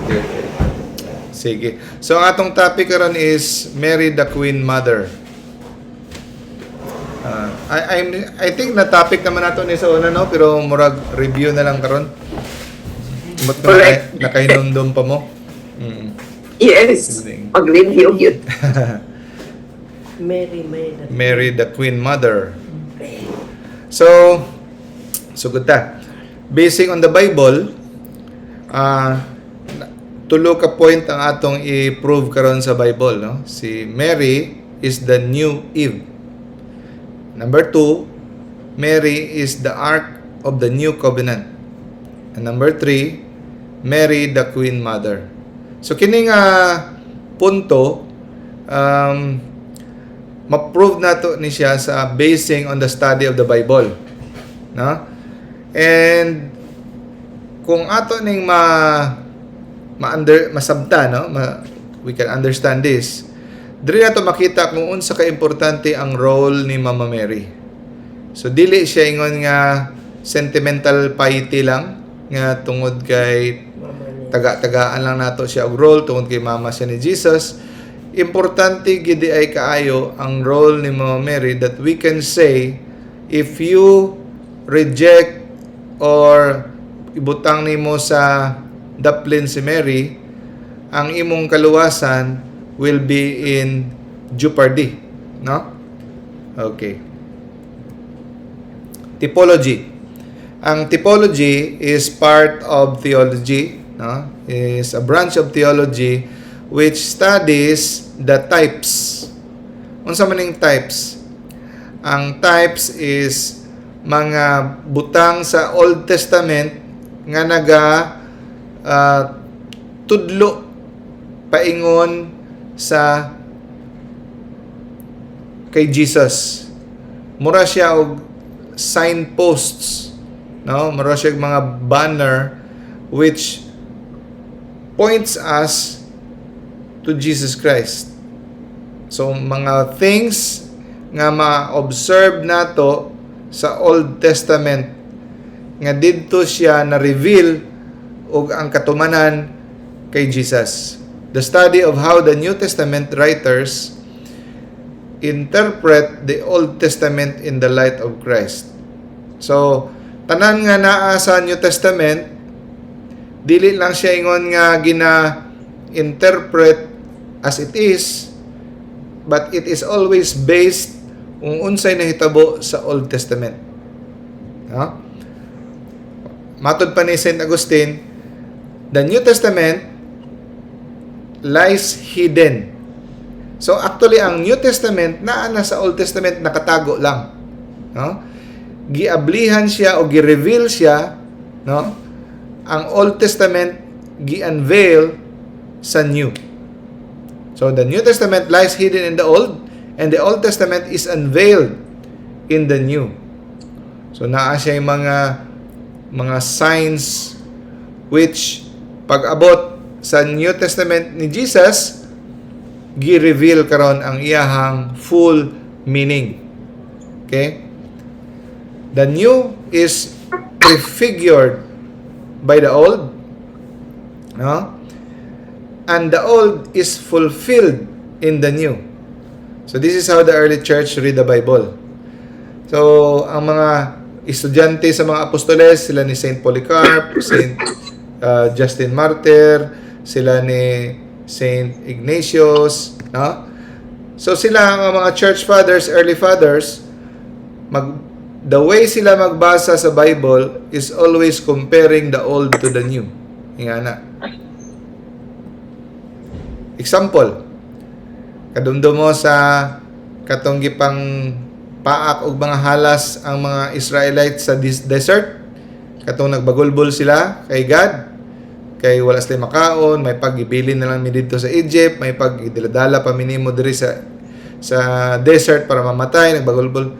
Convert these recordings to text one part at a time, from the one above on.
Okay. Sige. So, ang atong topic karon is Mary the Queen Mother. I think na topic naman nato ni sa una, no? Pero murag review na lang karon. Ba't Correct. nakainundom pa mo? Yes. Pag-review yun. Mary the Queen Mother. So good ta. Basing on the Bible, tulo ka point ang atong i-prove karon sa Bible, no? Si Mary is the new Eve. Number 2, Mary is the Ark of the New Covenant. And number 3, Mary the Queen Mother. So kining punto ma-prove nato ni siya sa basing on the study of the Bible, no? And kung ato ning masabta, no? We can understand this. Diri nato makita kung unsa ka importante ang role ni Mama Mary. So dili siya ingon nga sentimental piety lang nga tungod kay taga-tagaan lang nato siya og role tungod kay mama siya ni Jesus. Importante gid ay kaayo ang role ni Mama Mary that we can say if you reject or ibutang nimo sa daplin si Mary, ang imong kaluwasan will be in jeopardy, no? Okay. Typology. Ang typology is part of theology, no? Is a branch of theology which studies the types. Unsa man ning types? Ang types is mga butang sa Old Testament nga tudlo paingon sa kay Jesus. Mura siya og signposts, no? Mura siya og mga banner which points us to Jesus Christ. So mga things nga ma-observe nato sa Old Testament nga didto siya na reveal og ang katumanan kay Jesus. The study of how the New Testament writers interpret the Old Testament in the light of Christ. So tanan nga naa sa New Testament, dili lang siya ingon nga gina-interpret as it is, but it is always based kung unsay nahitabo sa Old Testament. No? Matod pa ni St. Augustine, the New Testament lies hidden. So actually ang New Testament naa na sa Old Testament nakatago lang, no? Giablihan siya o gi-reveal siya, no? Ang Old Testament gi-unveil sa New. So the New Testament lies hidden in the Old, and the Old Testament is unveiled in the New. So naa siya yung mga signs which pag-abot sa New Testament ni Jesus, gi-reveal karon ang iyahang full meaning. Okay? The new is prefigured by the old, no? And the old is fulfilled in the new. So this is how the early church read the Bible. So ang mga estudyante sa mga apostoles, sila ni Saint Polycarp, Saint Justin Martyr, sila ni Saint Ignatius, no? So sila ang mga church fathers, early fathers, the way sila magbasa sa Bible is always comparing the old to the new. Ingana. Example, kadumdum mo sa katong gipang paak og mga halas ang mga Israelites sa desert, katong nagbagulbol sila kay God, kay wala sila makaon, may pag-ibilin na lang mi dito sa Egypt, may pag-idiladala pa minimo diri sa desert para mamatay, nagbagulbol,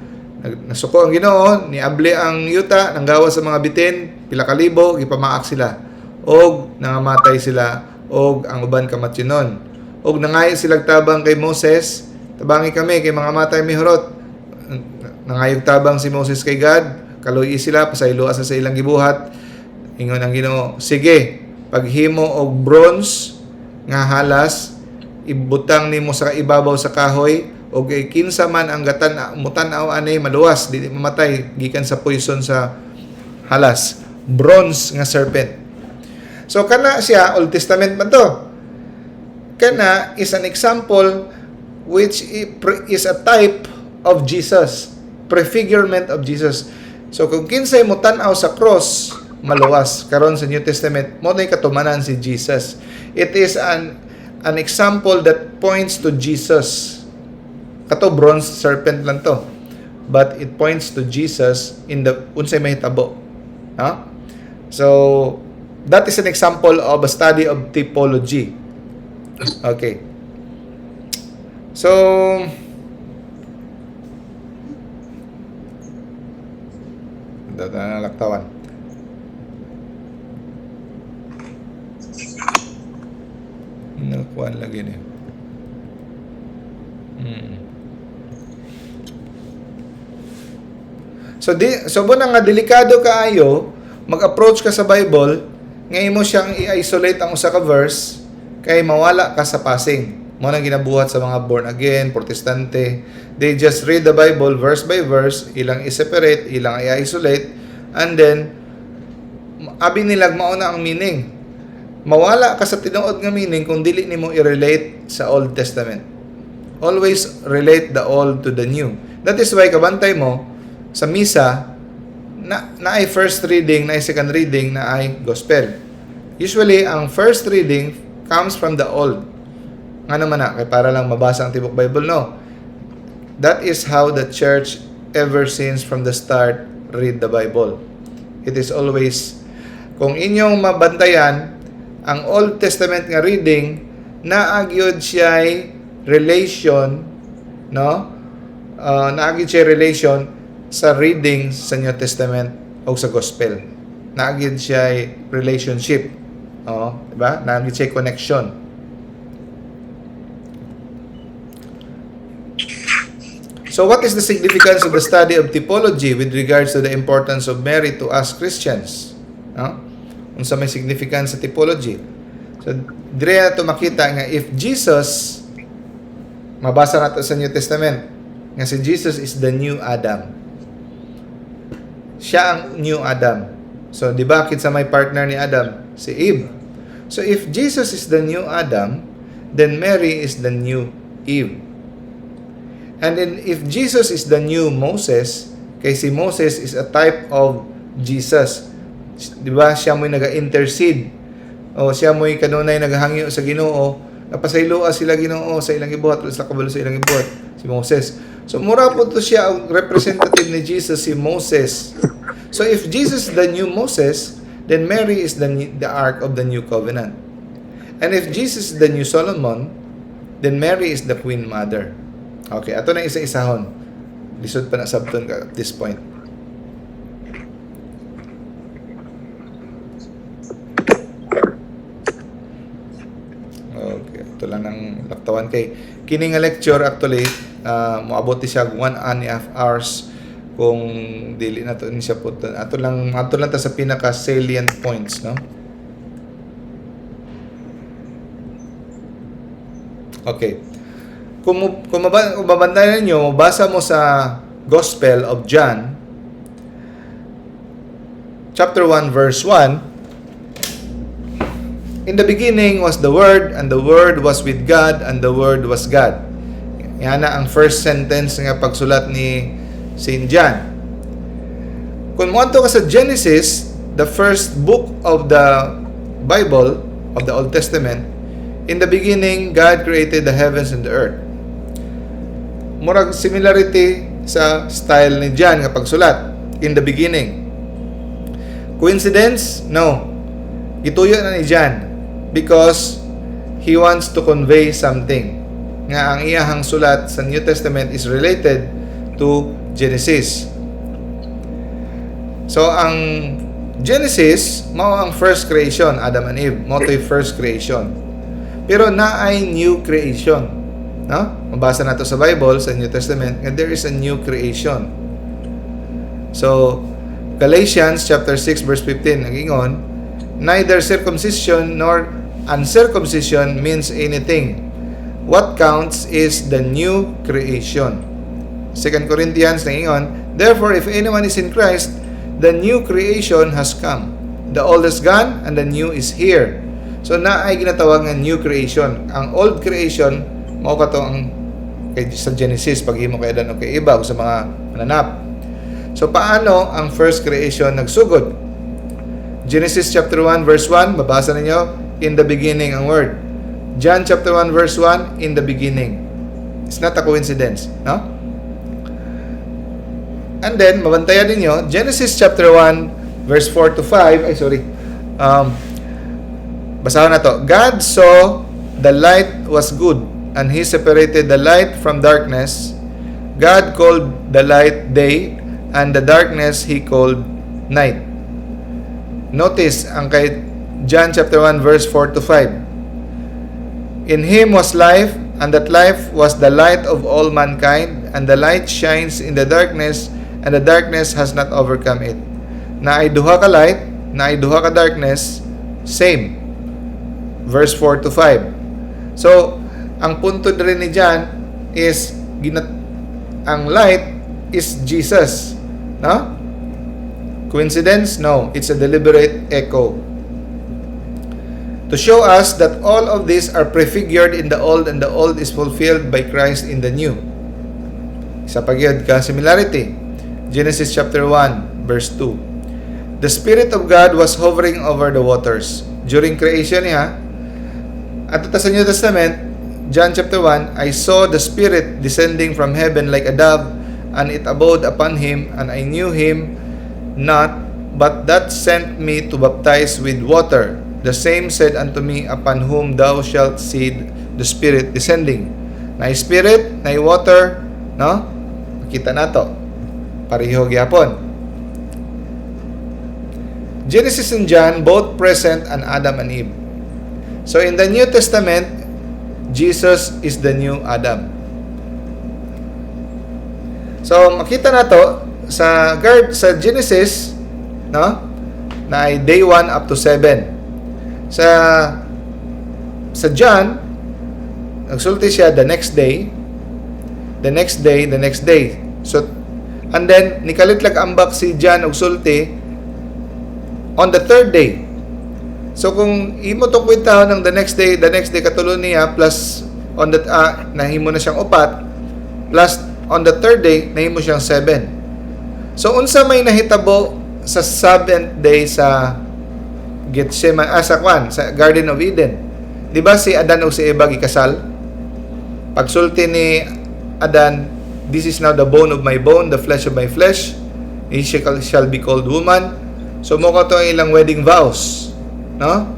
nasuko ang Ginoo, niabli ang yuta, nanggawa sa mga bitin, pila ka libo, gipamaak sila, og nangamatay sila, og ang uban kamatyonon, og nangayo sila tabang kay Moses, tabangi kami kay mga matay mihurot, nangayog tabang si Moses kay God, kaluy sila, pasayloa sa ilang gibuhat, ingon ang Ginoo, sige, paghimo og bronze nga halas ibutang nimo sa ibabaw sa kahoy o kinsa man ang mutan-aw anay maluwas dili mamatay gikan sa poison sa halas. Bronze nga serpent. So kana siya Old Testament man to. Kana is an example which is a type of Jesus, prefigurement of Jesus. So kung kinsay mo tan-aw sa cross maluwas karon sa New Testament mo nay katumanan si Jesus. It is an example that points to Jesus. Kato bronze serpent lang to, but it points to Jesus in the unsay mahitabo. So that is an example of a study of typology. Okay. So laktawan. Nakuan lagi niya. So bunang nga delikado kaayo mag-approach ka sa Bible nga imo siyang i-isolate ang usa ka verse kay mawala ka sa passing. Mo nang ginabuhat sa mga born again, protestante. They just read the Bible verse by verse, ilang i-separate, ilang i-isolate, and then abi nilag mao na ang meaning. Mawala ka sa tinuod nga meaning kung dili nimo i-relate sa Old Testament. Always relate the old to the new. That is why kabantay mo sa misa na ay first reading, na ay second reading, na ay gospel. Usually ang first reading comes from the old. Nga naman na, kay para lang mabasa ang tibok Bible, no. That is how the church ever since from the start read the Bible. It is always, kung inyong mabantayan ang Old Testament nga reading, naagyod siya relation, no? Naagyod siya relation sa reading sa New Testament o sa Gospel. Naagyod siya relationship. Diba? Naagyod siya connection. So what is the significance of the study of typology with regards to the importance of Mary to us Christians? Unsa may significance sa typology? So dire nato makita nga if Jesus, mabasa nato sa New Testament nga si Jesus is the new Adam. Siya ang new Adam. So di ba kinsa may partner ni Adam? Si Eve. So if Jesus is the new Adam, then Mary is the new Eve. And then if Jesus is the new Moses, kay si Moses is a type of Jesus. Di ba? Siya mo'y naga-intercede. O siya mo'y kanunay naghangyo sa Ginoo. Napasayloa sila Ginoo sa ilang gibuhat, sa kabalo sa ilang gibuhat, si Moses. So mura po to siya ang representative ni Jesus, si Moses. So if Jesus is the new Moses, then Mary is the ark of the new covenant. And if Jesus is the new Solomon, then Mary is the queen mother. Okay, ato na isa-isahon. Lisod pa na sabton ka at this point. Okay, ito lang ng laktawan kay kini nga lecture actually moabot siya 1.5 hours kung dili na to ni siya puton. Ato lang ta sa pinaka salient points, no? Okay. Kung mabantayan ninyo, basa mo sa Gospel of John, chapter 1, verse 1, in the beginning was the Word, and the Word was with God, and the Word was God. Yan na ang first sentence nga pagsulat ni St. John. Kung muadto ka sa Genesis, the first book of the Bible, of the Old Testament, in the beginning, God created the heavens and the earth. Murag similarity sa style ni John nga pagsulat, in the beginning. Coincidence? No. Gituyo na ni John because he wants to convey something. Nga ang iyahang sulat sa New Testament is related to Genesis. So ang Genesis mao ang first creation, Adam and Eve, mao to'y first creation. Pero naay new creation. No? Mabasa nato sa Bible, sa New Testament, and there is a new creation. So, Galatians chapter 6 verse 15 nagingon, neither circumcision nor uncircumcision means anything. What counts is the new creation. 2 Corinthians na ingon, therefore, if anyone is in Christ, the new creation has come. The old is gone, and the new is here. So, na ay ginatawag ng new creation. Ang old creation, mao ka to ang sa Genesis, paghimo kay Adan o kay Eva, o sa mga mananap. So, paano ang first creation nagsugod? Genesis chapter 1, verse 1, babasa ninyo, in the beginning ang word. John chapter 1, verse 1, in the beginning. It's not a coincidence, no? And then, mabantayan ninyo, Genesis chapter 1, verse 4 to 5, basahan na to. God saw the light was good, and He separated the light from darkness. God called the light day, and the darkness He called night. Notice, ang kay John chapter 1, verse 4 to 5. In Him was life, and that life was the light of all mankind, and the light shines in the darkness, and the darkness has not overcome it. Na ay duha ka light, na ay duha ka darkness, same. Verse 4 to 5. So, ang punto rin ni John is, ang light is Jesus. No? Coincidence? No. It's a deliberate echo. To show us that all of these are prefigured in the old, and the old is fulfilled by Christ in the new. Isa pa gyud ka similarity. Genesis chapter 1, verse 2. The Spirit of God was hovering over the waters. During creation niya, at sa New Testament, John chapter 1, I saw the Spirit descending from heaven like a dove, and it abode upon Him, and I knew Him not, but that sent me to baptize with water. The same said unto me, upon whom thou shalt see the Spirit descending. Na Spirit, na water, no? Makita na to. Pareho gyapon. Genesis and John both present an Adam and Eve. So in the New Testament, Jesus is the new Adam. So makita na to sa Genesis, no? Na ay day 1 up to 7. Sa John, nagsulti siya the next day, the next day, the next day. So and then nikalitlag ambak si John og sulti on the third day. So kung imo to kwenta ng the next day katulon niya plus on the nahimo na siyang upat plus on the third day nahimo siyang 7. So unsa may nahitabo sa 7th day sa Gethsemane sa Garden of Eden? Di ba si Adan o si Eva gikasal? Pagsulti ni Adan, this is now the bone of my bone, the flesh of my flesh. He shall be called woman. So mo to ang ilang wedding vows, no?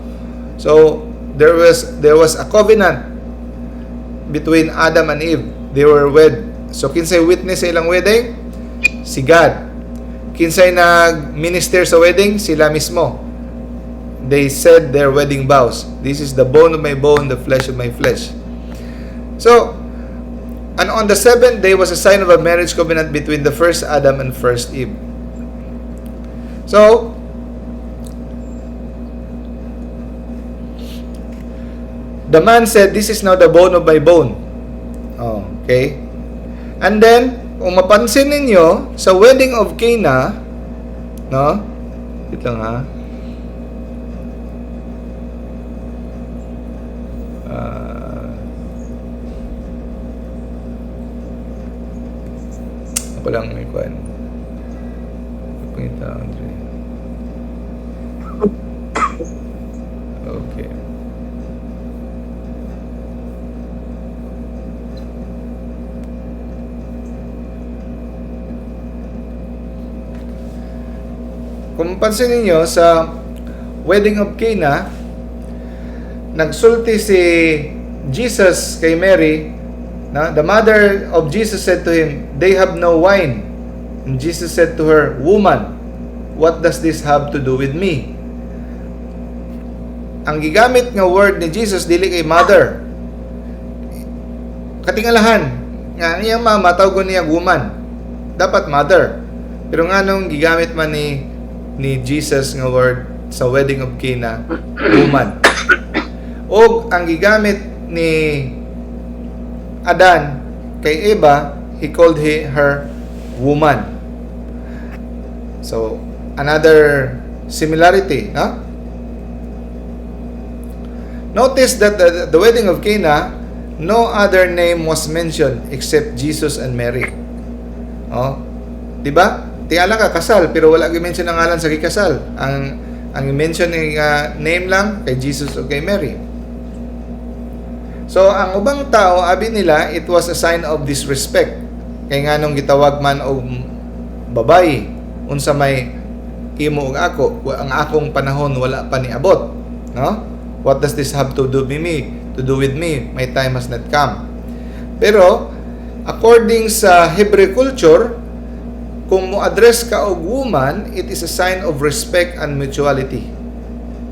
So there was a covenant between Adam and Eve. They were wed. So kinsay witness sa ilang wedding? Si God. Kinsay nag-minister sa wedding? Sila mismo. They said their wedding vows. This is the bone of my bone, the flesh of my flesh. So, and on the 7th day was a sign of a marriage covenant between the first Adam and first Eve. So, the man said, this is now the bone of my bone. Oh, okay. And then, kung mapansin ninyo, sa wedding of Cana, no? Wait lang ha. Ako lang may kwan. Pagpunta, Andre. Okay. Kung pansin niyo sa wedding of Cana, nagsulti si Jesus kay Mary, na the mother of Jesus said to him, "They have no wine." And Jesus said to her, "Woman, what does this have to do with me?" Ang gigamit nga word ni Jesus dili kay mother. Katingalahan nga iyang mama tawgon niya woman. Dapat mother. Pero nganong gigamit man ni Jesus nga word sa wedding of Cana, woman. O ang gigamit ni Adan kay Eva, he called her woman. So, another similarity, no? Notice that the wedding of Cana, no other name was mentioned except Jesus and Mary. Oh, 'di ba? Tiyala ka kasal pero wala gi-mention ang ngalan sa gikasal. Ang i-mention ng name lang kay Jesus o kay Mary. So, ang ubang tao, abi nila, it was a sign of disrespect. Kay nganong gitawag man og babae, unsa may imo og ako, ang akong panahon wala pa niabot, no? What does this have to do with me? To do with me? My time has not come. Pero, according sa Hebrew culture, kung mo-address ka og woman, it is a sign of respect and mutuality.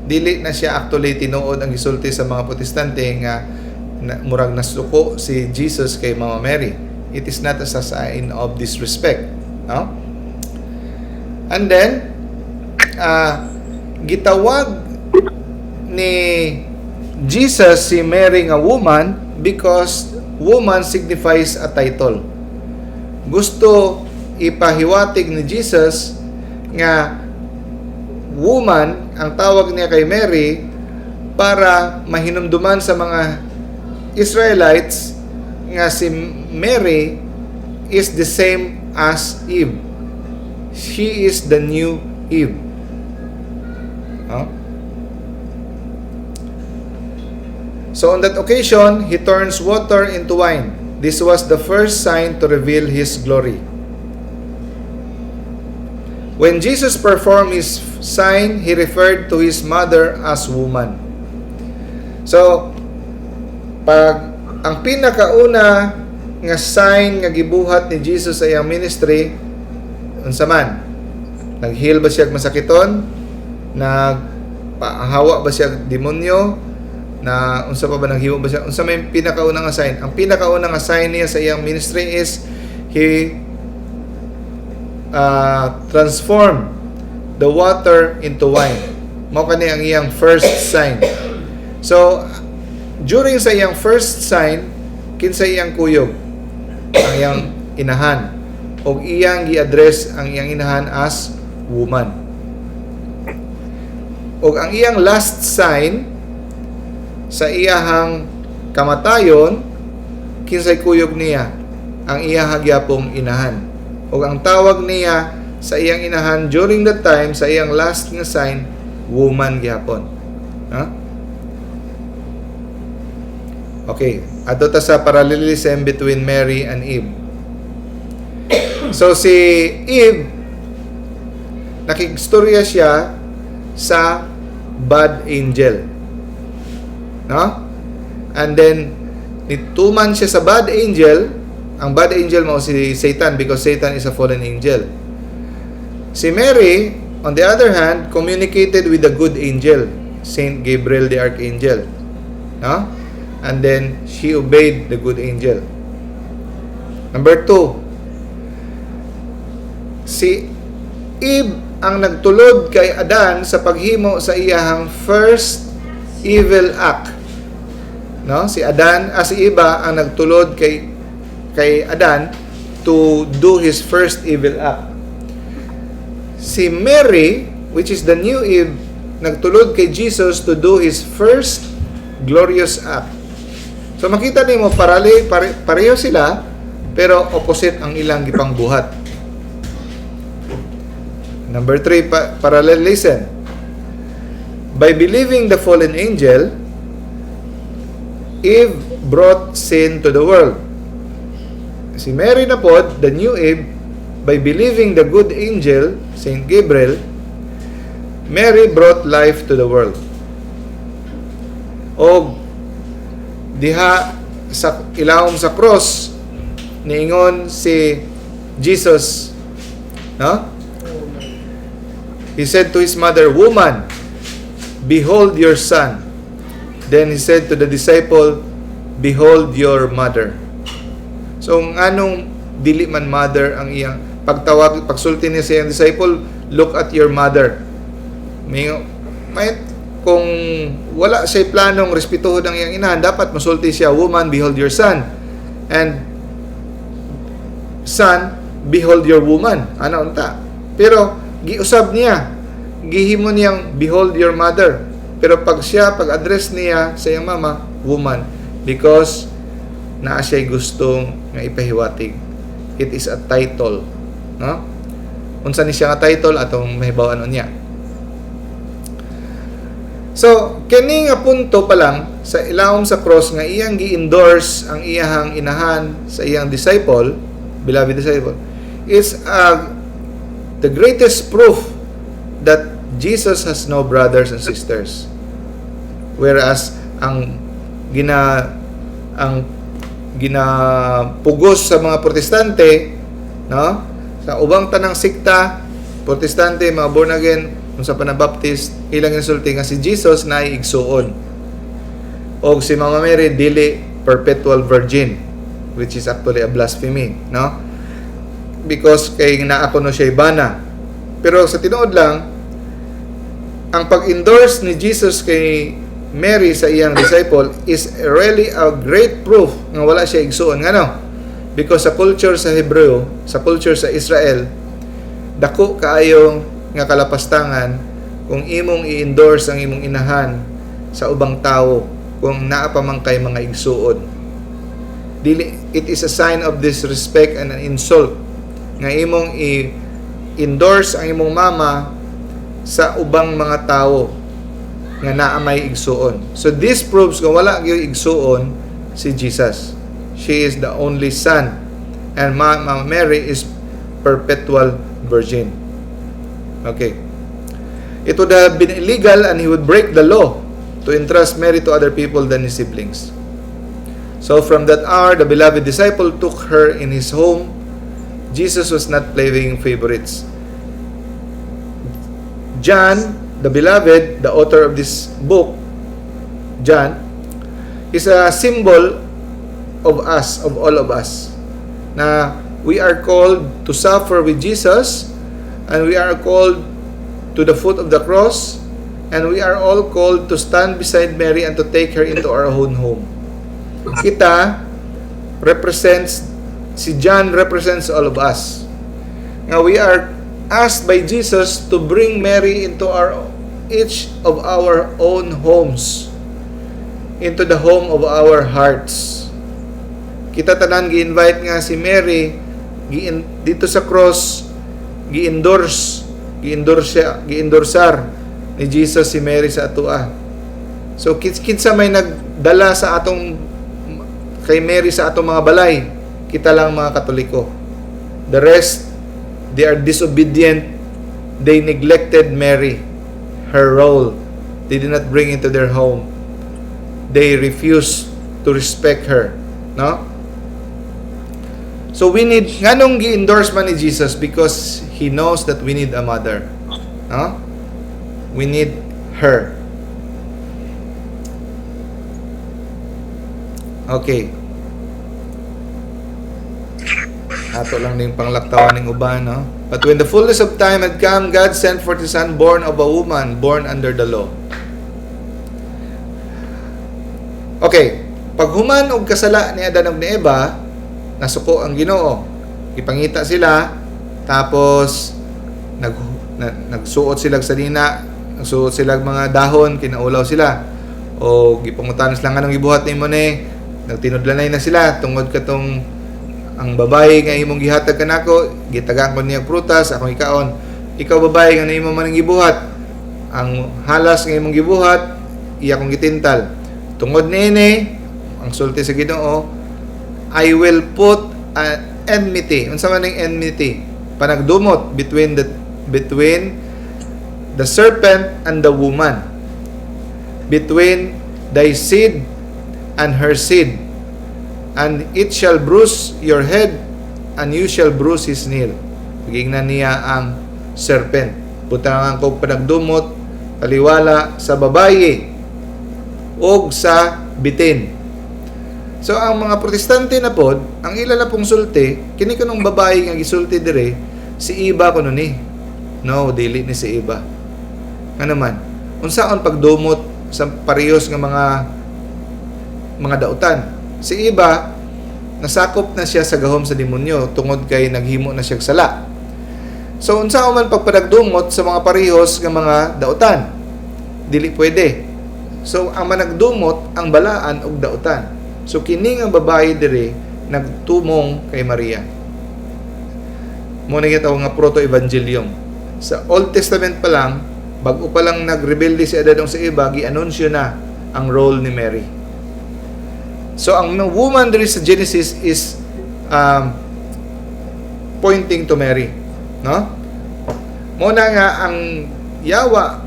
Dili na siya actually tinuod ang gisulti sa mga Protestante nga murag nasuko si Jesus kay Mama Mary. It is not as a sign of disrespect. No? And then, gitawag ni Jesus si Mary nga woman because woman signifies a title. Gusto ipahiwatig ni Jesus nga woman ang tawag niya kay Mary para mahinumduman sa mga Israelites nga si Mary is the same as Eve. She is the new Eve. So on that occasion, he turns water into wine. This was the first sign to reveal his glory. When Jesus performed his sign, he referred to his mother as woman. So, pag ang pinakauna nga sign nga gibuhat ni Jesus sa iyang ministry, unsa man? Nag-heal ba siya masakiton? Nagpahawa ba siya demonyo? Na unsa pa ba naghiwa ba siya? Unsa may pinakauna nga sign? Ang pinakauna nga sign niya sa iyang ministry is he transformed the water into wine. Mao kani ang iyang first sign. So, during sa iyang first sign, kinsa iyang kuyog? Ang iyang inahan. O iyang gi-address ang iyang inahan as woman. O ang iyang last sign, sa iyahang kamatayon, kinsay kuyog niya? Ang iyahang gyapong inahan. O ang tawag niya sa iyang inahan during that time, sa iyang last nga sign, woman gyapon. Okay, ato ta sa parallelism between Mary and Eve. So si Eve, nakigstorya siya sa bad angel. No? And then nituman siya sa bad angel. Ang bad angel mo si Satan because Satan is a fallen angel. Si Mary, on the other hand, communicated with the good angel, Saint Gabriel the Archangel. No? And then she obeyed the good angel. Number 2, si Eve ang nagtulod kay Adan sa paghimo sa iyahang first evil act. No? Si Adan, si Eva ang nagtulod kay Adan to do his first evil act. Si Mary, which is the new Eve, nagtulod kay Jesus to do his first glorious act. So makita nimo pareho sila pero opposite ang ilang gipang buhat. Number 3, parallelism. By believing the fallen angel, Eve brought sin to the world. Si Mary na pod, the new Eve, by believing the good angel, Saint Gabriel, Mary brought life to the world. O diha sa ilawom sa cross niingon si Jesus, no? He said to his mother, "Woman, behold your son." Then he said to the disciple, "Behold your mother." So nganong dili man mother ang iyang pagtawag, pagsulti niya sa iyang disciple, "Look at your mother." kung wala siya planong respetuhon ang iyang inahan, dapat masulti siya, woman, behold your son. And son, behold your woman. Ano unta? Pero giusab niya, gihimo niyang behold your mother. Pero pag-address niya sa iyang mama, woman, because naa siya'y gustong nga ipahiwatig. It is a title, no? Unsa ni siya nga title atong mahibaw-an niya. So, kini nga punto pa lang sa ilawom sa cross nga iyang gi-endorse ang iyang inahan sa iyang disciple, beloved disciple, is the greatest proof that Jesus has no brothers and sisters. Whereas ang ginapugos sa mga protestante, no? Sa ubang tanang sikta, protestante, mga born again, sa Panabaptist, ilang insulti nga si Jesus na igsuon. O si Mama Mary, dili perpetual virgin, which is actually a blasphemy, no? Because kay naa ko no siya ibana. Pero sa tinuod lang, ang pag-endorse ni Jesus kay Mary sa iyang disciple is really a great proof nga wala siya igsuon. Ngano? Because sa culture sa Hebreo, sa culture sa Israel, dako kaayo nga kalapastangan kung imong i-endorse ang imong inahan sa ubang tao kung naa pa man kay mga igsuon. It is a sign of disrespect and an insult nga imong i-endorse ang imong mama sa ubang mga tao nga naa may igsuon. So this proves kung wala gyud igsuon si Jesus. She is the only son, and Mama Mary is perpetual virgin. Okay. It would have been illegal and he would break the law to entrust Mary to other people than his siblings. So from that hour, the beloved disciple took her in his home. Jesus was not playing favorites. John, the beloved, the author of this book, John, is a symbol of us, of all of us, na we are called to suffer with Jesus, and we are called to the foot of the cross, and we are all called to stand beside Mary and to take her into our own home. Kita represents, si John represents all of us. Now we are asked by Jesus to bring Mary into each of our own homes, into the home of our hearts. Kita tanan gi-invite nga si Mary dito sa cross, gi-endorsar ni Jesus si Mary sa atua. So kinsa may nagdala sa atong kay Mary sa atong mga balay, kita lang mga Katoliko. The rest, they are disobedient. They neglected Mary, her role. They did not bring into their home. They refused to respect her, no? So we need, nganong gi-endorse man ni Jesus? Because He knows that we need a mother, no? We need her. Okay. Ato lang din panglaktawan ng uban, no? But when the fullness of time had come, God sent forth His Son, born of a woman, born under the law. Okay. Pag human og kasala ni Adan ug ni Eva, nasuko ang Ginoo. Ipangita sila, tapos nagsuot sila sa dina, nagsuot sila mga dahon, kinaulaw sila. O gipangutan sila nga nang gibuhat nimo ni, nagtinudlanay na sila tungod katong ang babae nga imong gihatag kanako, gitagaan ko niya prutas, akong ikaon. Ikaw babae nga nimo man gibuhat, ang halas nga imong gibuhat, iya kong gitintal. Tungod niini, ang sulti sa Ginoo, I will put an enmity. Unsa man ning enmity? Panagdumot between the serpent and the woman, between thy seed and her seed, and it shall bruise your head, and you shall bruise his nail. Pagingnan niya ang serpent. Butangan ko panagdumot, taliwala sa babaye o sa bitin. So ang mga protestante na pod, ang ila na pong sulti, kini kanong babae nga gisulti dire, si Eva kuno ni. No, dili ni si Eva. Ano man? unsaon pagdumot sa parehas nga mga dautan. Si Eva nasakop na siya sa gahom sa demonyo tungod kay naghimo na siya sala. So unsaon man pagpadagdumot sa mga parehas nga mga dautan? Dili pwede. So ang managdumot ang balaan og dautan. So kini nga babae diri nagtumong kay Maria. Mo na gitawag nga proto-evangelium. Sa Old Testament pa lang, bago pa lang nagrebelde si Adadong sa Eva, gi-anunsyo na ang role ni Mary. So ang woman diri sa Genesis is pointing to Mary, no? Muna nga ang yawa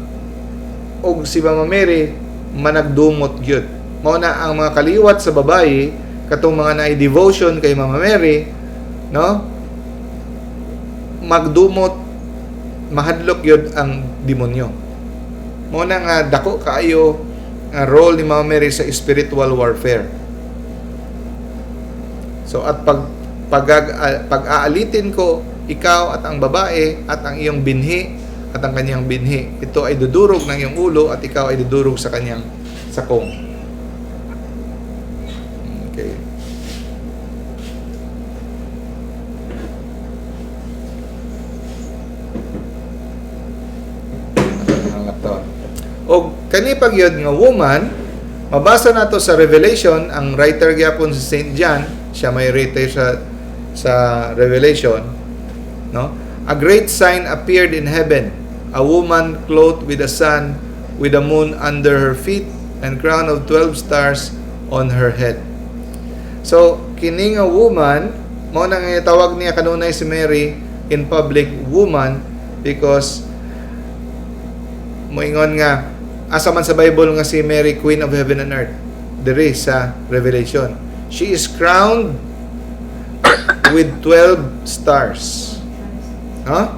og si Mama Mary managdumot gyud. Mao na ang mga kaliwat sa babaye katong mga naay devotion kay Mama Mary, no? Magdumot mahadlok gyud ang demonyo. Mao na nga dako kaayo ang role ni Mama Mary sa spiritual warfare. So at pag-aalitin ko ikaw at ang babae at ang iyong binhi at ang kanyang binhi, ito ay dudurog ng iyong ulo at ikaw ay dudurog sa kanyang sakong. Okay. O kani pagyod nga woman, mabasa nato sa Revelation, ang writer gyapon si Saint John, siya may writer sa Revelation, no? A great sign appeared in heaven, a woman clothed with the sun, with the moon under her feet, and crown of 12 stars on her head. So, kini nga woman, mao na nga tawag niya kanunay si Mary in public woman because moingon nga asa man sa Bible nga si Mary Queen of Heaven and Earth diri sa Revelation. She is crowned with 12 stars. Huh?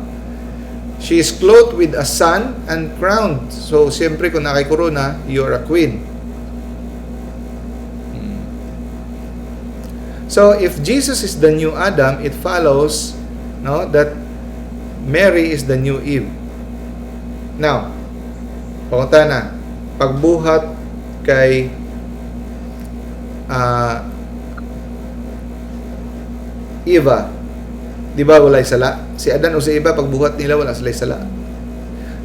She is clothed with a sun and crowned. So, siyempre kung nakay corona, you're a queen. So, if Jesus is the new Adam, it follows, no, that Mary is the new Eve. Now, pakunta na, pagbuhat kay Eva, di ba walay sala? Si Adan o si Eva, pagbuhat nila wala sila sala.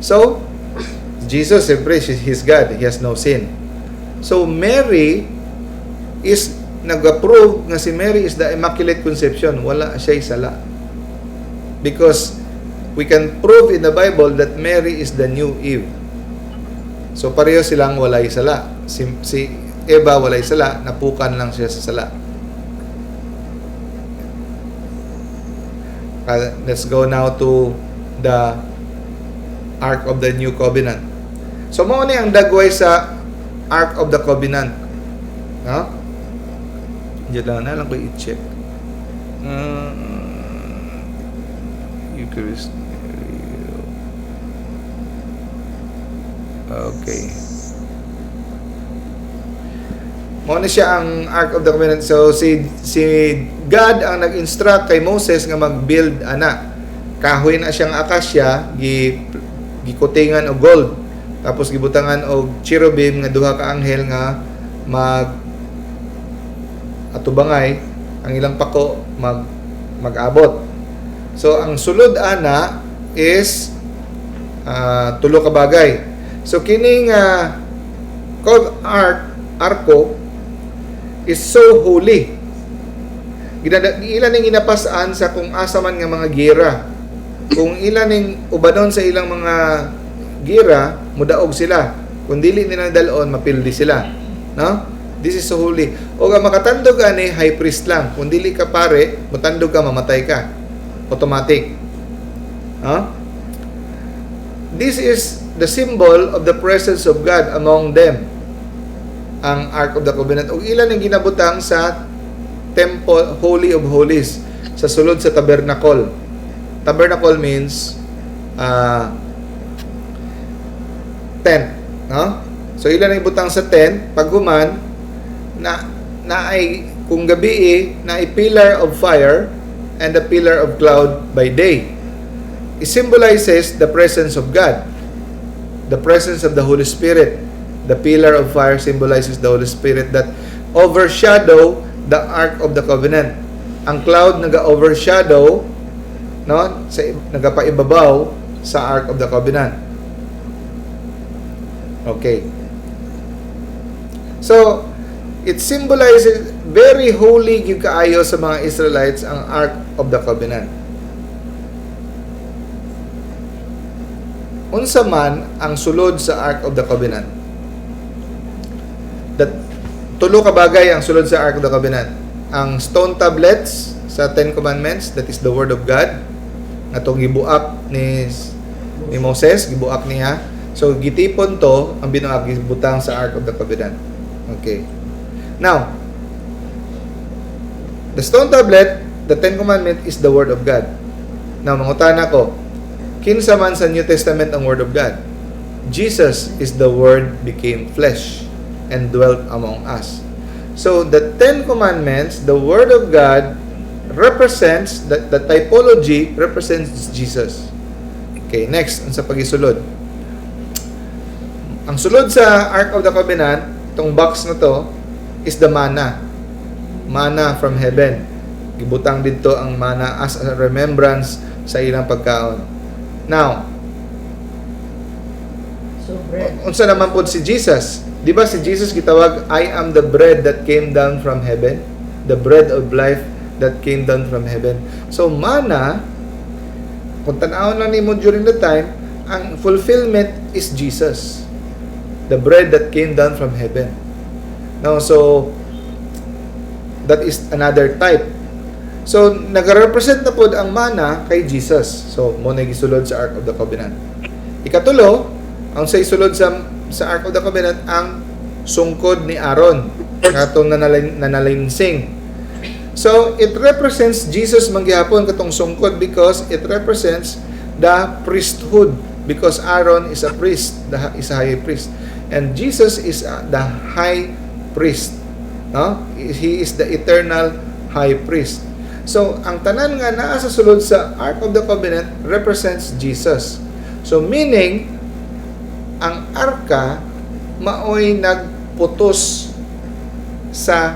So, Jesus, siyempre, He's God. He has no sin. So, Mary is nag-approve nga si Mary is the Immaculate Conception. Wala siya sala. Because we can prove in the Bible that Mary is the new Eve. So, pareho silang walay sala. Si Eva walay sala, napukan lang siya sa sala. Let's go now to the Ark of the New Covenant. So, mao ni ang dagway sa Ark of the Covenant. No? Diyan lang, nalang ko i-check. Eucharist. Okay. Mao ni siya ang Ark of the Covenant. So, si God ang nag-instruct kay Moses nga mag-build ana. Kahoy na siyang akasya, gikutingan og gold. Tapos gibutangan og cherubim nga duha ka anghel nga atubangay ang ilang pako mag-abot. So ang sulod ana is tulo ka bagay. So kining called arko is so holy. Ilan ning ginapasan sa kung asa man nga mga gira. Kung ilan ning ubanon sa ilang mga gira, mudaog sila. Kung dili nila dalon, mapildi sila. No? This is so holy. O nga makatandog ani high priest lang. Kung dili ka pare, mutandog ka, mamatay ka. Automatic. Huh? This is the symbol of the presence of God among them. Ang Ark of the Covenant. O ilan ang ginabutang sa Temple, Holy of Holies, sa sulod sa Tabernacle. Tabernacle means tent. No? So ilan ang ibutang sa tent, pag human, na ay kung gabi na ay pillar of fire and a pillar of cloud by day. It symbolizes the presence of God. the presence of the Holy Spirit. The pillar of fire symbolizes the Holy Spirit that overshadow the Ark of the Covenant. Ang cloud naga-overshadow, no, nagapaibabaw sa Ark of the Covenant. Okay. So, it symbolizes very holy gyud kaayo sa mga Israelites ang Ark of the Covenant. Unsa man ang sulod sa Ark of the Covenant? Tulo ka bagay ang sulod sa Ark of the Covenant. Ang stone tablets sa Ten Commandments, that is the Word of God, nga itong gibuak ni Moses, gibuak niya. So, gitipon to, ang binuak, gibutang sa Ark of the Covenant. Okay. Now, the stone tablet, the Ten Commandments, is the Word of God. Now, mangutana ko, kinsa man sa New Testament ang Word of God? Jesus is the Word became flesh and dwelt among us. So, the Ten Commandments, the Word of God, represents, the typology represents Jesus. Okay, next, ang sa pagisulod. Ang sulod sa Ark of the Covenant, itong box na to, is the manna. Manna from heaven. Gibutang dito ang manna as a remembrance sa ilang pagkaon. Now, unsa naman po si Jesus? Di ba si Jesus gitawag, I am the bread that came down from heaven, the bread of life that came down from heaven. So manna, kung tanawon lang nimo during the time, ang fulfillment is Jesus, the bread that came down from heaven. Now, so that is another type. So nagarepresent na pod ang manna kay Jesus. So mo na gisulod sa Ark of the Covenant. Ikatulo, ang sa isulod sa Ark of the Covenant ang sungkod ni Aaron, katong nanalinsing. So it represents Jesus manggihapon katong sungkod because it represents the priesthood, because Aaron is a priest, is a high priest, and Jesus is the high priest. No? He is the eternal high priest. So ang tanan nga naa sa sulod sa Ark of the Covenant represents Jesus. So meaning ang arka maoy nagputos sa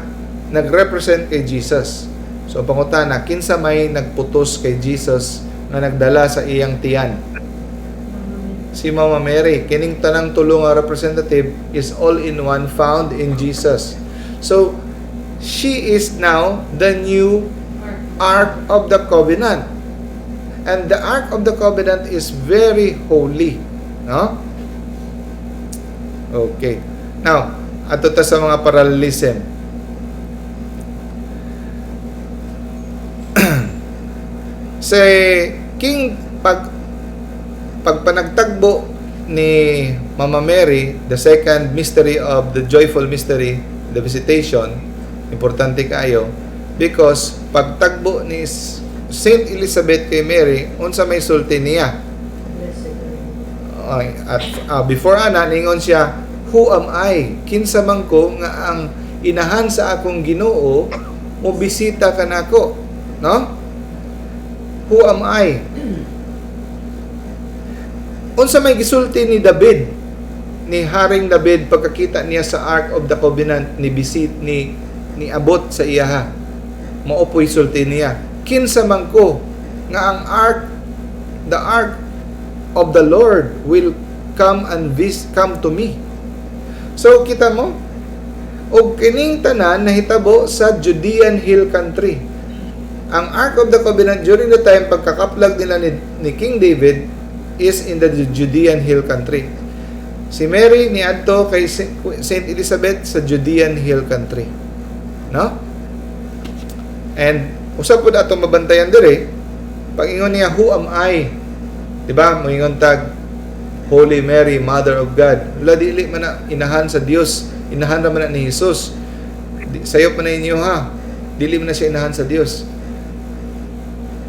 nagrepresent kay Jesus. So pangutana, kinsa may nagputos kay Jesus nga nagdala sa iyang tiyan? Si Mama Mary. Kining tanang tulo nga representative is all in one, found in Jesus. So she is now the new Ark of the Covenant. And the Ark of the Covenant is very holy. No? Okay. Now, ato ta sa mga parallelism. Sa King pagpanagtagbo ni Mama Mary, the second mystery of the joyful mystery, the visitation, importante kayo because pagtagbo ni Saint Elizabeth kay Mary, unsa may sulti niya? At before ana ningon siya, who am I? Kinsa man ko nga ang inahan sa akong Ginoo mo bisita kanako, no? Who am I? Unsa may gisulti ni David, ni Haring David pagkakita niya sa Ark of the Covenant ni bisit ni abot sa iyaha. Maupoy sulti niya. Kinsa man ko nga ang the Ark of the Lord will come to me. So kita mo, og kining tanan nahitabo sa Judean Hill Country. Ang Ark of the Covenant during the time pagkakaplag nila ni King David is in the Judean Hill Country. Si Mary niadto kay Saint Elizabeth sa Judean Hill Country. No? And usap pud ato mabantayan dire, pag-ingon niya, who am I? Diba? Moingon tag, Holy Mary, Mother of God. Wala dili man na inahan sa Dios, inahan ra man na ni Jesus. Sayop man na inyo ha. Dili man na siya inahan sa Dios.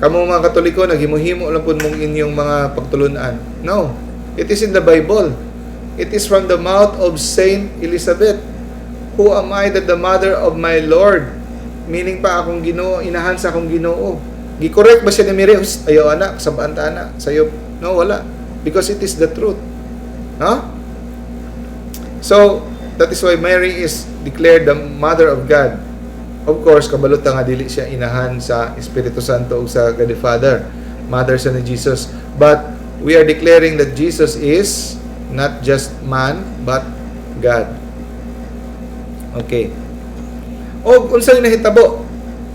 Kamo mga Katoliko, naghimuhimo lang po mong inyong mga pagtulunan. No. It is in the Bible. It is from the mouth of Saint Elizabeth. Who am I that the mother of my Lord? Meaning pa akong Ginoo, inahan sa akong Ginoo. Gi-correct ba siya ni Mary? Ayaw anak, sabaan ta anak, sayop. No, wala. Because it is the truth. No? So, that is why Mary is declared the Mother of God. Of course, kabalot nga dili siya inahan sa Espiritu Santo o sa God the Father, Mother sa ni Jesus. But we are declaring that Jesus is not just man, but God. Okay. O unsay nahitabo?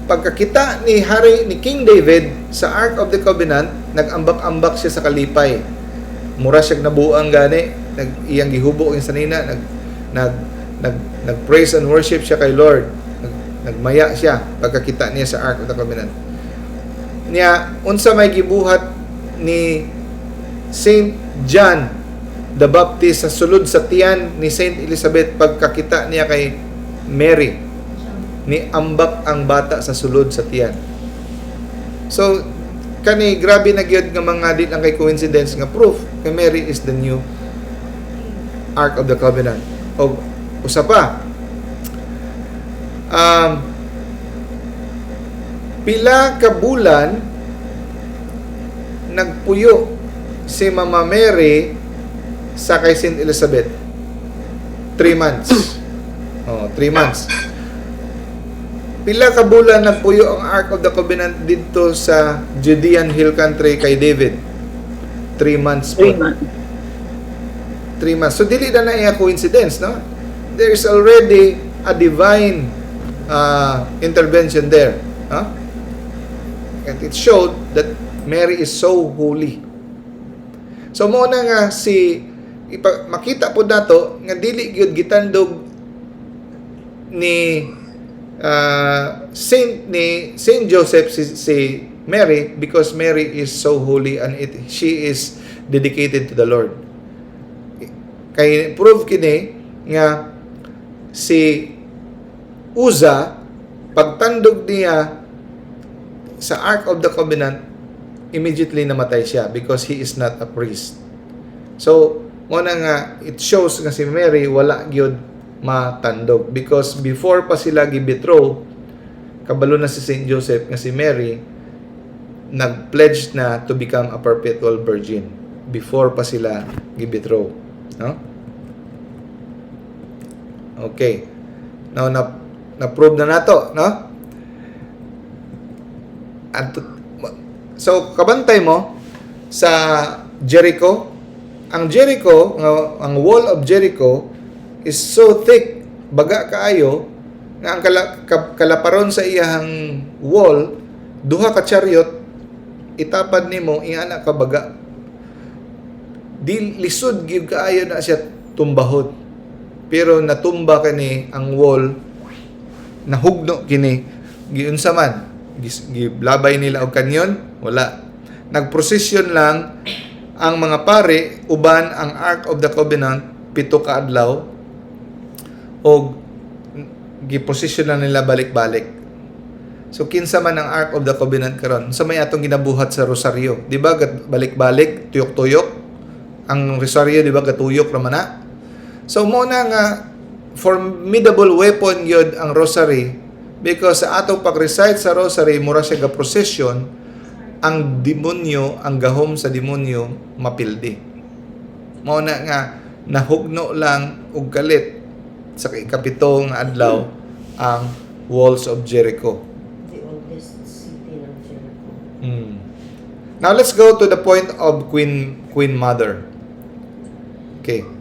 Pagkakita ni King David sa Ark of the Covenant, nag-ambak-ambak siya sa kalipay. Mura siyang nabuang gani, iyang gihubo yung sanina, nag-praise and worship siya kay Lord. Nagmaya siya pagkakita niya sa Ark of the Covenant. Niya, unsa may gibuhat ni Saint John the Baptist sa sulod sa tiyan ni Saint Elizabeth pagkakita niya kay Mary, ni ambak ang bata sa sulod sa tiyan. So, kani grabe na gyud nga mga di lang kay coincidence nga proof kay Mary is the new Ark of the Covenant. O usa pa, pila ka bulan nagpuyo si Mama Mary sa kay Saint Elizabeth. 3 months. 3 months. Pila ka bulan nagpuyo ang Ark of the Covenant dito sa Judean Hill Country kay David? 3 months po. 3 months. 3 months. So, dili na iya coincidence, no? There is already a divine intervention there. Huh? And it showed that Mary is so holy. So, muna nga makita po nato nga dili gyud gitandog ni Saint Joseph si Mary because Mary is so holy and she is dedicated to the Lord. Kay prove kini nga si Uza pagtandog niya sa Ark of the Covenant, immediately namatay siya because he is not a priest. So, muna nga it shows nga si Mary wala gyud matandog because before pa sila gibetro, kabalo na si Saint Joseph nga si Mary nag-pledge na to become a perpetual virgin before pa sila gibetro, no? Okay. Now na-prove na nato, no? So kabantay mo sa Jericho, ang wall of Jericho is so thick, baga kaayo, nga ang kalaparon sa iyang wall, duha ka chariot, itapad nimo, iana ka baga. Di lisod gyud kaayo na siya tumbahod. Pero natumba kani ang wall, nahugno kini, giunsa man, giblabay nila og kanyon, wala. Nagprosesyon lang ang mga pare uban ang Ark of the Covenant 7 ka adlaw og giposisyon lang nila balik-balik. So kinsa man ang Ark of the Covenant karon? Sa may atong ginabuhat sa rosaryo, di ba? Balik-balik, tuyok-tuyok. Ang rosaryo, di ba, gatuyok ra man na. So muna nga formidable weapon yun ang rosary because sa atong pag-recite sa rosary mura siya ga procession, ang demonyo, ang gahom sa demonyo mapildi. Muna nga nahugno lang og galit sa ikapitong adlaw ang walls of Jericho. The oldest city ng Jericho. Now let's go to the point of Queen Mother. Okay.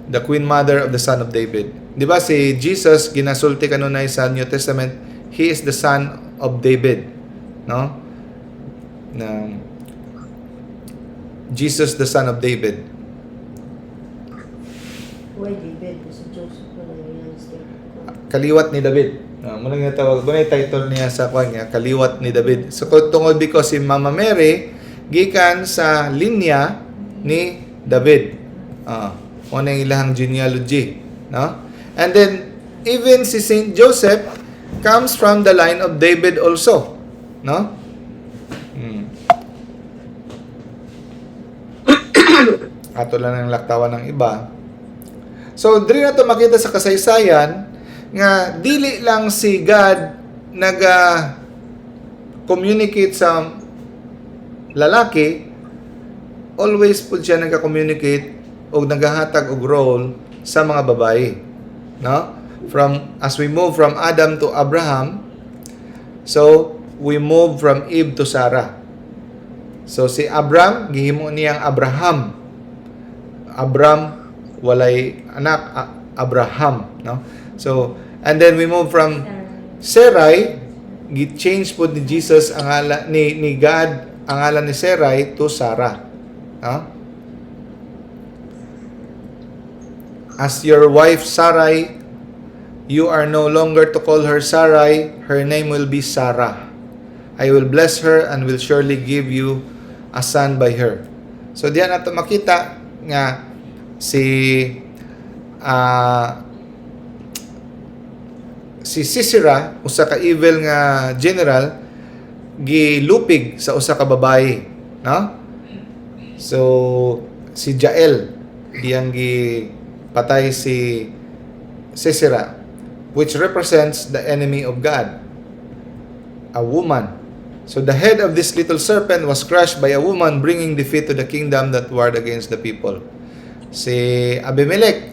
The Queen Mother of the Son of David. Di ba si Jesus, ginasulti kanunay sa New Testament, He is the Son of David. No? Na Jesus, the Son of David. Why David? Si Joseph pa na yan. Kaliwat ni David. Muna nga tawag, muna yung title niya sa kanya, Kaliwat ni David. So, tungod because si Mama Mary, gikan sa linya ni David. Muna yung ilahang genealogy. No? And then, even si Saint Joseph comes from the line of David also. No? Ato lang ang laktawan ng iba. So, dili na ito makita sa kasaysayan nga dili lang si God nag-communicate sa lalaki, always po siya nag-communicate og nagahatag og role sa mga babae, no? As we move from Adam to Abraham, so we move from Eve to Sarah. So si Abram gihimo niyang Abraham. Abram walay anak, Abraham, no? So and then we move from Sarai, gi-change po ni Jesus ang ngalan ni God ang ngalan ni Sarai to Sarah, no? As your wife Sarai, you are no longer to call her Sarai, her name will be Sarah. I will bless her and will surely give you a son by her. So diyan nato makita nga si Sisera, usa ka evil nga general, gilupig sa usa ka babae, no? So si Jael diyang patay si Sisera, which represents the enemy of God, a woman. So the head of this little serpent was crushed by a woman, bringing defeat to the kingdom that warred against the people. Si Abimelech,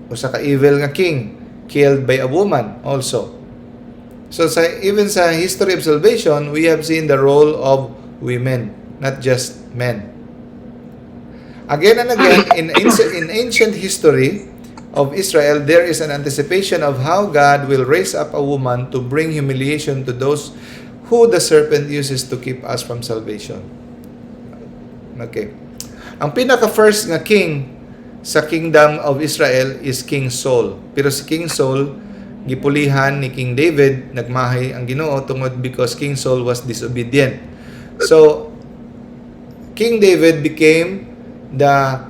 usa ka evil nga king, killed by a woman also. So even sa history of salvation, we have seen the role of women, not just men. Again and again, in ancient history of Israel, there is an anticipation of how God will raise up a woman to bring humiliation to those who the serpent uses to keep us from salvation. Okay. Ang pinaka-first nga king sa kingdom of Israel is King Saul. Pero si King Saul, gipulihan ni King David, nagmahay ang Ginoo tungod because King Saul was disobedient. So, King David became the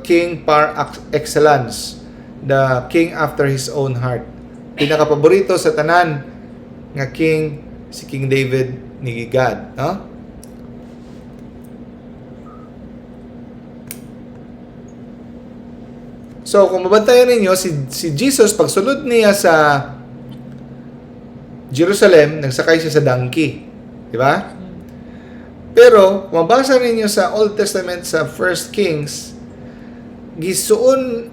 king par excellence, the king after his own heart. Pinaka-paborito sa tanan nga king si King David ni God, no? So, kung mabantayan ninyo, si Jesus, pagsulod niya sa Jerusalem, nagsakay siya sa donkey. Di ba? Pero, kung mabasa ninyo sa Old Testament, sa 1 Kings, gisuon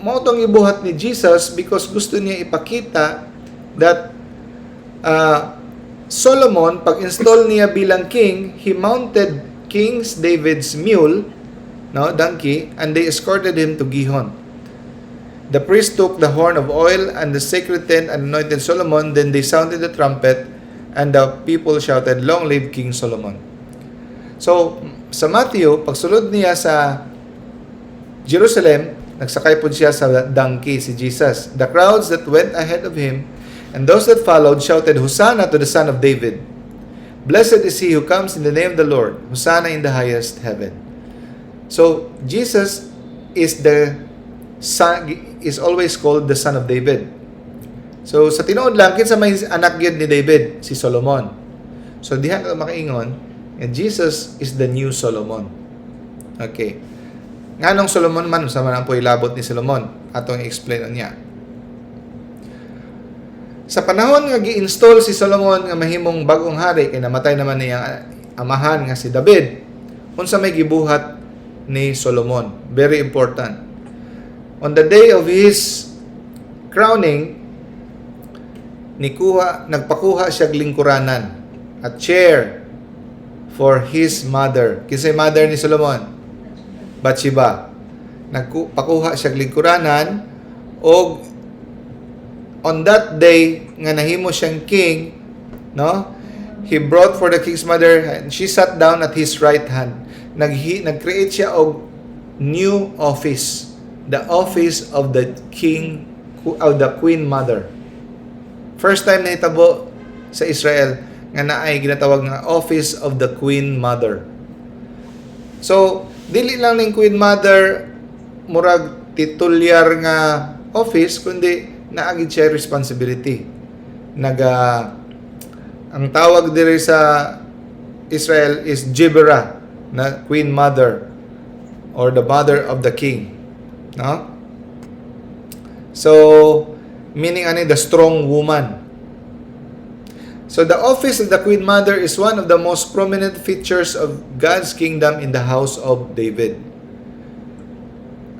mo itong ibuhat ni Jesus because gusto niya ipakita that Solomon, pag-install niya bilang king, he mounted King David's mule, no, donkey, and they escorted him to Gihon. The priest took the horn of oil and the sacred tent and anointed Solomon. Then they sounded the trumpet, and the people shouted, "Long live King Solomon." So, sa Matthew, pagsulod niya sa Jerusalem, nagsakay po siya sa donkey, si Jesus. The crowds that went ahead of him and those that followed shouted, "Hosanna to the Son of David. Blessed is he who comes in the name of the Lord. Hosanna in the highest heaven." So, Jesus is always called the Son of David. So, sa tinuod lang, kinsa may anak gyud ni David, si Solomon. So, diha ka makaingon, and Jesus is the new Solomon. Okay. Nganong Solomon man, sa man ang ilabot ni Solomon, atong i-explain niya. Sa panahon nga gi-install si Solomon nga mahimong bagong hari, kay namatay naman niya amahan nga si David, unsa may gibuhat ni Solomon. Very important. On the day of his crowning, nagpakuha siya lingkuranan, a chair for his mother. Kinsay mother ni Solomon? Bathsheba. Nagpakuha siya lingkuranan, og on that day nga nahimo siyang king, no? He brought for the king's mother, and she sat down at his right hand. Nag-create siya og new office, the office of the king, of the queen mother. First time na hitabo sa Israel nga naay ginatawag nga office of the queen mother. So, dili lang ning queen mother murag titulyar nga office, kundi naagid siya responsibility. Ang tawag diri sa Israel is Jibera, na queen mother or the mother of the king, no? So, meaning the strong woman. So the office of the Queen Mother is one of the most prominent features of God's kingdom in the house of David.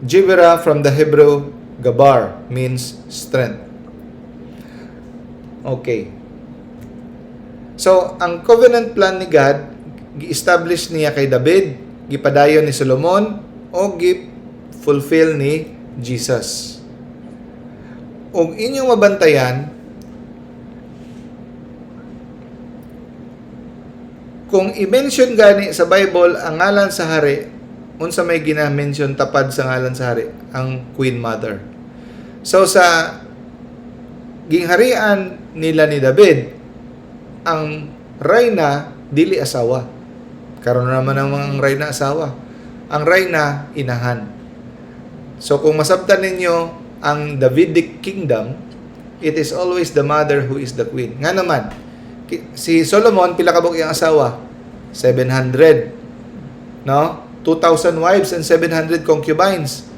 Jibera from the Hebrew gabar means strength. Okay. So, ang covenant plan ni God, gi-establish niya kay David, gipadayon ni Solomon, o gi-fulfill ni Jesus. Ug inyong mabantayan, kung i-mention gani sa Bible ang ngalan sa hari, unsa may gina-mention tapad sa ngalan sa hari, ang Queen Mother. So sa gingharian nila ni David, ang reyna dili asawa. Karon naman ang mga reyna asawa. Ang reyna inahan. So kung masabtan ninyo ang Davidic kingdom, it is always the mother who is the queen. Nga naman, si Solomon, pila kabog iyang asawa? 700. No? 2,000 wives and 700 concubines.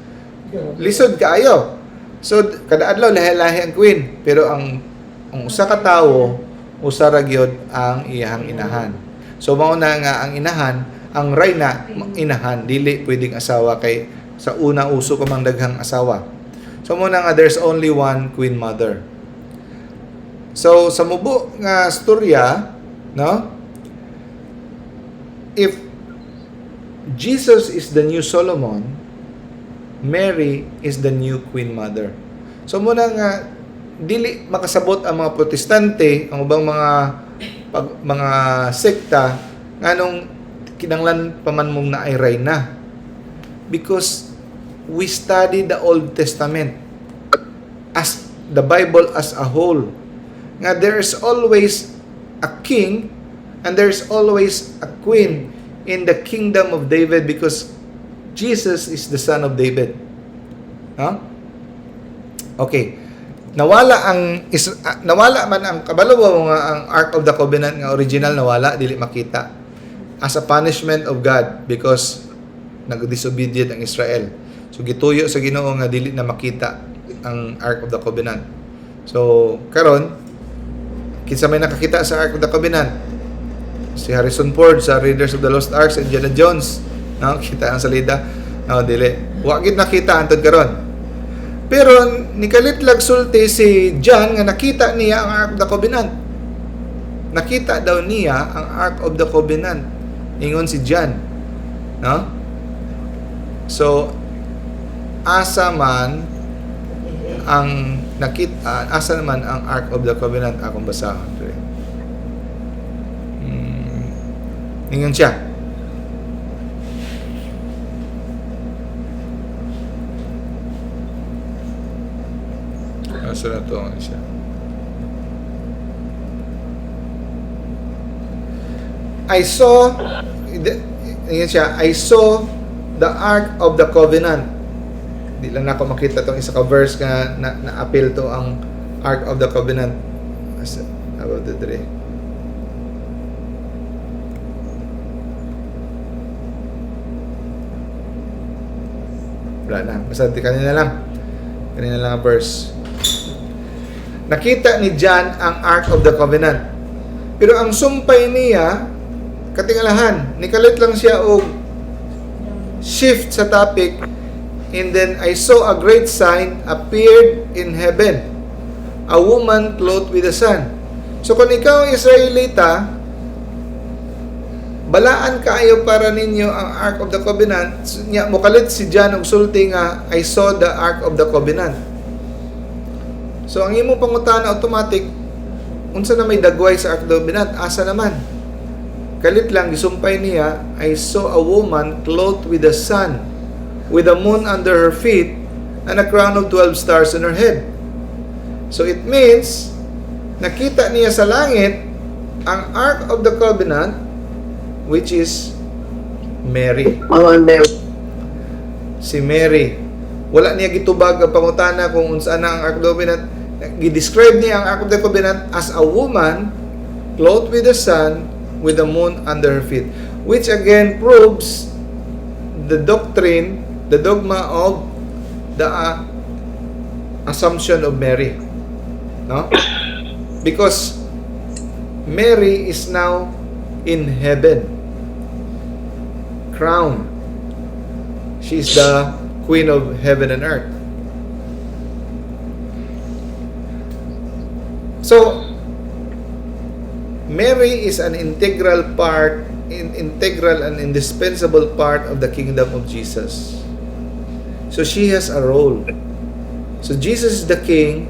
Lisod kaayo. So, kada adlaw lahi-lahi ang queen. Pero ang usa ka tawo, usa ra gyud ang iyang inahan. So, mao na nga ang inahan, ang reyna, inahan. Dili pwedeng asawa kay sa una uso ka mang daghang asawa. So, muna nga there's only one queen mother. So, sa mubo nga storya, no? If Jesus is the new Solomon, Mary is the new Queen Mother. So, muna nga, dili makasabot ang mga protestante, ang ubang mga sekta, nga nung kinanglan paman mong na ay reyna. Because we study the Old Testament as the Bible as a whole. Nga there's always a king and there's always a queen in the kingdom of David because Jesus is the son of David. Huh? Okay. Nawala man ang kabalo nga ang Ark of the Covenant nga original nawala, dili makita as a punishment of God because nag-disobedient ang Israel. So gituyo sa Ginoo nga dili na makita ang Ark of the Covenant. So karon kinsa may nakakita sa Ark of the Covenant? Si Harrison Ford sa Raiders of the Lost Ark, si Indiana Jones, no, kita ang salida. No, dili. Wa gid nakita antod karon. Pero nikalit lag sulti si John nga nakita niya ang Ark of the Covenant. Nakita daw niya ang Ark of the Covenant. Ingon si John. No? So asa man ang nakita, asa naman ang Ark of the Covenant akong basahon. Ingon siya. Asa na to siya. I saw the Ark of the Covenant. Di lang na ako makita tong isa ka verse nga na-appeal to ang Ark of the Covenant. About the three. Wala na. Basta kanina lang ang verse. Nakita ni John ang Ark of the Covenant. Pero ang sumpay niya, katingalahan, nikalit lang siya og shift sa topic, and then I saw a great sign appeared in heaven, a woman clothed with the sun. So kung ikaw ang Israelita, balaan kaayo para ninyo ang Ark of the Covenant. Nya mokalit si John og sulti nga I saw the Ark of the Covenant. So ang imong pangutana automatic, unsa na may dagway sa Ark of the Covenant? Asa naman? Kalit lang gisumpay niya, I saw a woman clothed with the sun, with the moon under her feet, and a crown of 12 stars on her head. So it means nakita niya sa langit ang Ark of the Covenant, which is Mary. Si Mary. Wala niya gitubag ang pangutana kung unsa na ang Ark of the Covenant. Gi-describe niya ang Ark of the Covenant as a woman clothed with the sun, with the moon under her feet. Which again proves the doctrine, the dogma of the assumption of Mary. No? Because Mary is now in heaven, crowned. She's the Queen of heaven and earth. So, Mary is an integral and indispensable part of the kingdom of Jesus. So she has a role. So Jesus is the king,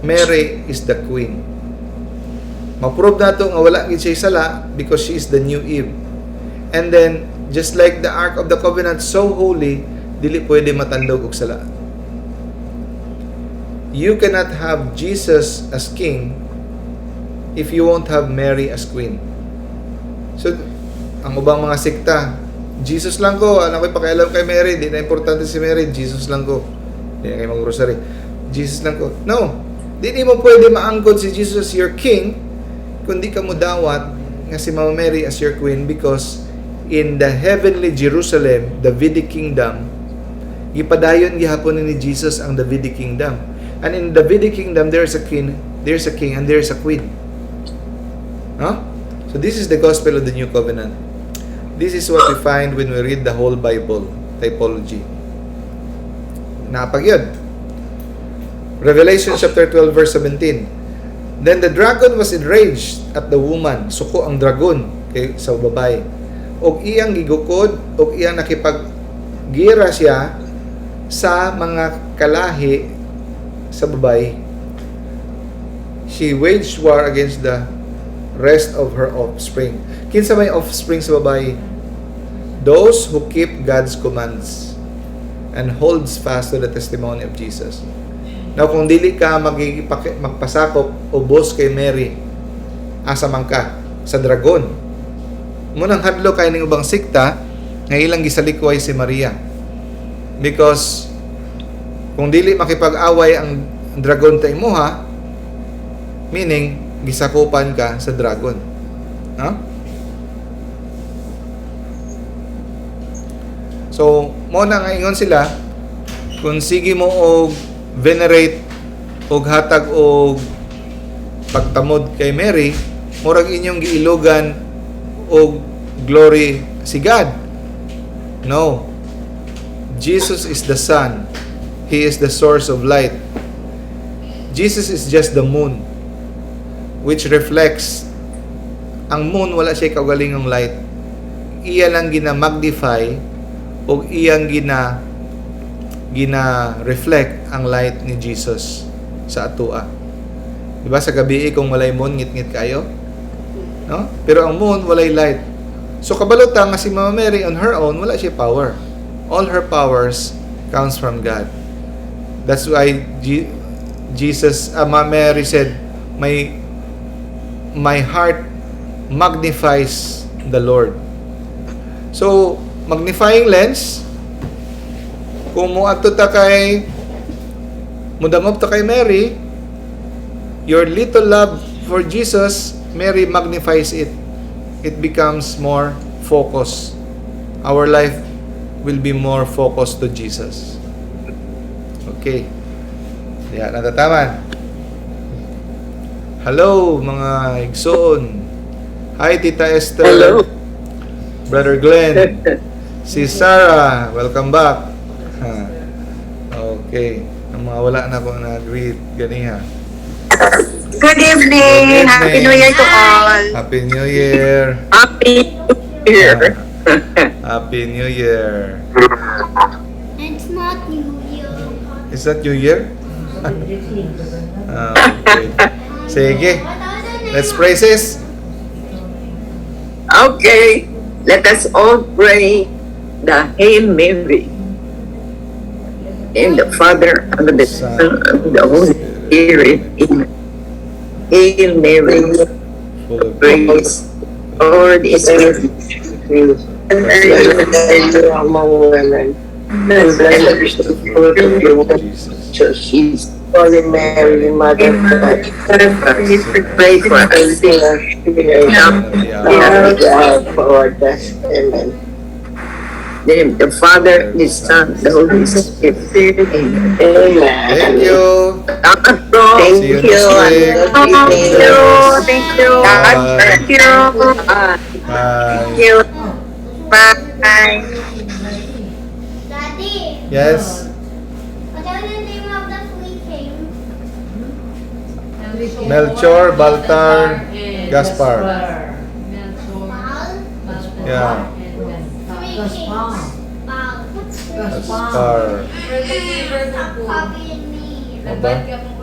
Mary is the queen. Ma-prove na ito nga wala gid siya sala because she is the new Eve. And then, just like the Ark of the Covenant, so holy, dili pwede matandog og sala. You cannot have Jesus as king if you won't have Mary as queen. So, ang ubang mga sikta, Jesus lang ko, ano ko'y pakialam kay Mary, di na importante si Mary, Jesus lang ko. Di na kayo mag-rosary. Jesus lang ko. No, di mo pwede maangkod si Jesus as your king kung di ka mo dawat nga si Mama Mary as your queen, because in the heavenly Jerusalem, the Davidic kingdom, gipadayon gihapon ni Jesus ang Davidic kingdom. And in the Davidic kingdom, there's a king, and there's a queen. Huh? So this is the gospel of the new covenant. This is what we find when we read the whole Bible, typology. Napag yun. Revelation chapter 12 verse 17. Then the dragon was enraged at the woman. Suko ang dragon kay sa babae. Og iyang gigukod, og iyang nakipaggira siya sa mga kalahi sa babae. She waged war against the rest of her offspring. Kinsa may offspring sa babae? Those who keep God's commands and holds fast to the testimony of Jesus. Now, kung dili ka magpasakop o boss kay Mary, asa man ka sa dragon. Munang hadlo kay ning ubang sikta nga ilang gisalikway si Maria. Because kung dili makipag-away ang dragon ta imuha, meaning gisakupan ka sa dragon. No? So, mo na nga ingon sila, kung sige mo og venerate og hatag og pagtamod kay Mary, murag inyong giilogan og glory si God. No. Jesus is the sun. He is the source of light. Jesus is just the moon, which reflects. Ang moon wala siya kaugalingong light. Iya lang gina-magnify o iyang gina-reflect ang light ni Jesus sa atua. Diba sa gabi kung walay moon, ngit-ngit kayo? No? Pero ang moon walay light. So kabalota nga si Mama Mary on her own, wala siya power. All her powers comes from God. That's why Jesus, Mama Mary said, my heart magnifies the Lord. So, magnifying lens, kung muadto ta kay mudamop ta kay Mary, your little love for Jesus, Mary magnifies it. It becomes more focused. Our life will be more focused to Jesus. Okay. Yeah, natataman. Hello, mga igsoon. Hi, Tita Esther. Hello. Brother Glenn. Si Sarah, welcome back. Okay. Ang mga wala na akong nag-greet. Ganiha. Good evening. Happy New Year to all. Happy New Year. Happy New Year. Happy New Year. It's not New Year. Is that New Year? Okay. Sige. Let's pray, sis. Okay. Let us all pray the Hail Mary. In the Father, and the Son, and the Holy Spirit. Amen. Hail Mary. Full of Praise. Lord is with you. And you are among women. And blessed is the fruit of your womb, Jesus. Holy Mary, Mother of God, pray for us sinners, now and for our death. Amen. Name the Father, the Son, the Holy Spirit. Amen. Thank you. Thank Thank See you you. next week. Thank you. Thank you. Bye. Thank you. Bye. Thank you. Bye. Daddy, Yes. what are the name of the three kings? Melchor, Baltar, Gaspar. Baal, Yeah. three Gaspar. kings. Baal. Gaspar. Stop copying me. Aba? Nag-bike ako